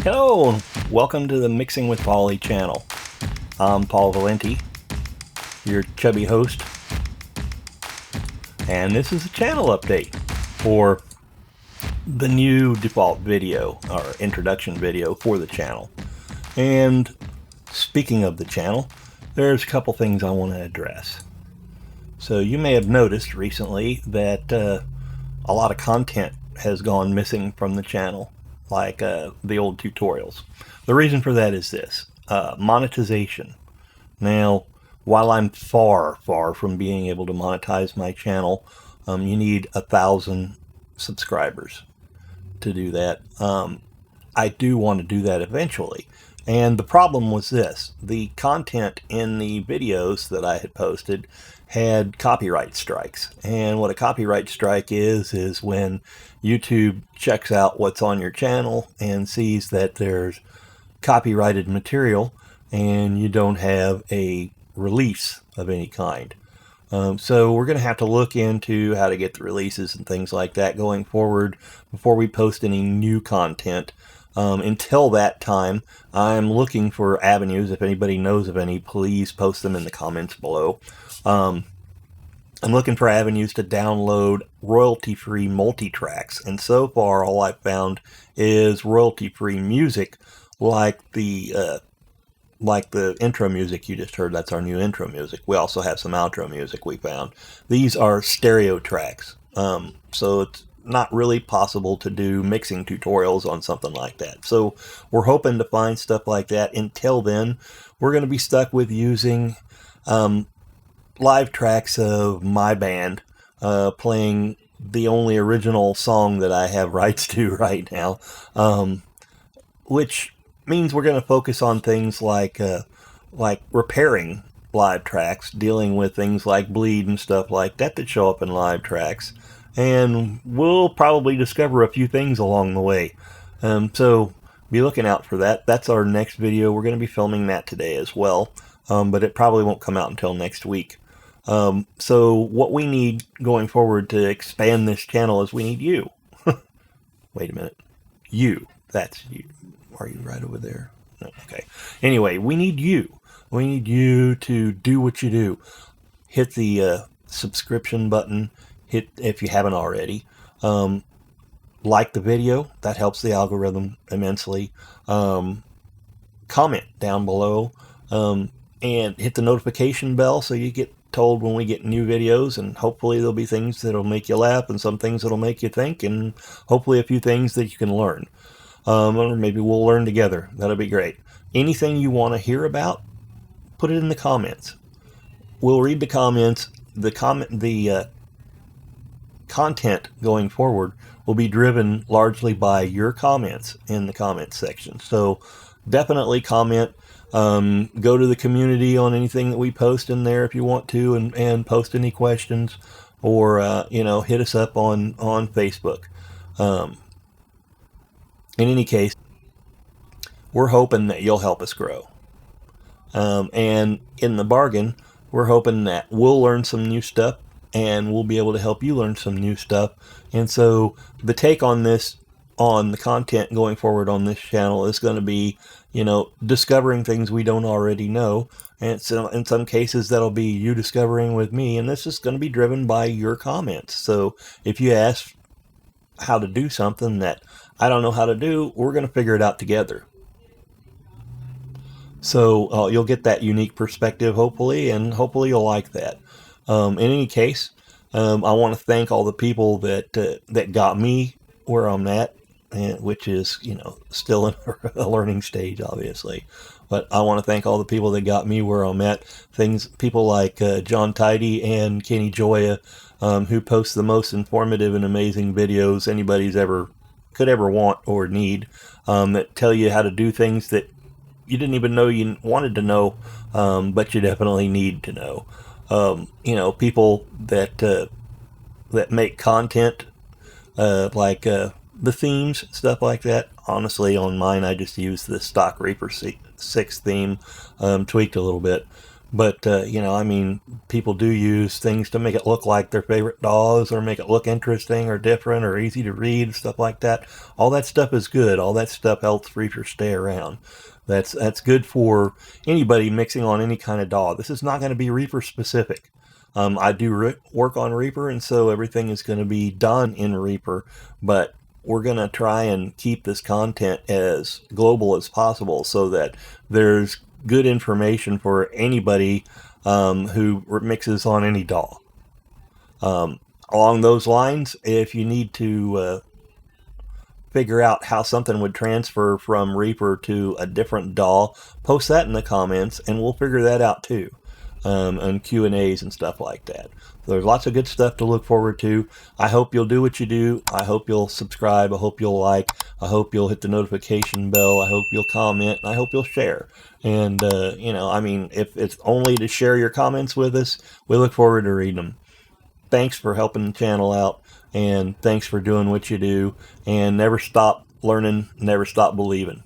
Hello, and welcome to the Mixing with Paulie channel. I'm Paul Valenti, your chubby host, and this is a channel update for the new default video, or introduction video for the channel. And speaking of the channel, there's a couple things I want to address. So you may have noticed recently that a lot of content has gone missing from the channel, like the old tutorials. The reason for that is this: monetization. Now, while I'm far from being able to monetize my channel, you need 1,000 subscribers to do that. I do want to do that eventually. And the problem was this: the content in the videos that I had posted had copyright strikes. And what a copyright strike is when YouTube checks out what's on your channel and sees that there's copyrighted material and you don't have a release of any kind. So we're going to have to look into how to get the releases and things like that going forward before we post any new content. Until that time, I'm looking for avenues. If anybody knows of any, please post them in the comments below. I'm looking for avenues to download royalty-free multi-tracks, and so far all I've found is royalty-free music, like the intro music you just heard. That's our new intro music. We also have some outro music we found. These are stereo tracks, so it's not really possible to do mixing tutorials on something like that. So we're hoping to find stuff like that. Until then, we're going to be stuck with using live tracks of my band playing the only original song that I have rights to right now, which means we're going to focus on things like repairing live tracks, dealing with things like bleed and stuff like that show up in live tracks. And we'll probably discover a few things along the way. So be looking out for that. That's our next video. We're going to be filming that today as well. But it probably won't come out until next week. So what we need going forward to expand this channel is we need you. Wait a minute. You. That's you. Are you right over there? No. Okay. Anyway, we need you. We need you to do what you do. Hit the subscription button. Hit, if you haven't already, like the video. That helps the algorithm immensely. Comment down below, and hit the notification bell so you get told when we get new videos, and hopefully there'll be things that'll make you laugh and some things that'll make you think, and hopefully a few things that you can learn, or maybe we'll learn together. That'll be great. Anything you want to hear about, put it in the comments. We'll read the comments. The content going forward will be driven largely by your comments in the comments section. So definitely comment. Go to the community on anything that we post in there if you want to, and post any questions, or hit us up on Facebook. In any case, we're hoping that you'll help us grow, and in the bargain, we're hoping that we'll learn some new stuff, and we'll be able to help you learn some new stuff. And so the take on this, on the content going forward on this channel, is going to be, discovering things we don't already know. And so in some cases that'll be you discovering with me, and this is going to be driven by your comments. So if you ask how to do something that I don't know how to do, we're going to figure it out together. So you'll get that unique perspective, hopefully, and hopefully you'll like that. In any case, I want to thank all the people that got me where I'm at, which is, still in a learning stage, obviously. But I want to thank all the people that got me where I'm at. People like John Tidy and Kenny Joya, who post the most informative and amazing videos anybody's could ever want or need, that tell you how to do things that you didn't even know you wanted to know, but you definitely need to know. People that make content, like the themes, stuff like that. Honestly, on mine, I just use the stock Reaper 6 theme, tweaked a little bit. But, I mean, people do use things to make it look like their favorite DAWs or make it look interesting or different or easy to read, stuff like that. All that stuff is good. All that stuff helps Reaper stay around. That's good for anybody mixing on any kind of DAW. This is not going to be Reaper specific. I do work on Reaper, and so everything is going to be done in Reaper, but we're going to try and keep this content as global as possible so that there's good information for anybody who mixes on any DAW. Along those lines, if you need to figure out how something would transfer from Reaper to a different DAW, post that in the comments and we'll figure that out too. And Q&As and stuff like that. So there's lots of good stuff to look forward to. I hope you'll do what you do. I hope you'll subscribe. I hope you'll like. I hope you'll hit the notification bell. I hope you'll comment. And I hope you'll share. And, I mean, if it's only to share your comments with us, we look forward to reading them. Thanks for helping the channel out. And thanks for doing what you do. And never stop learning. Never stop believing.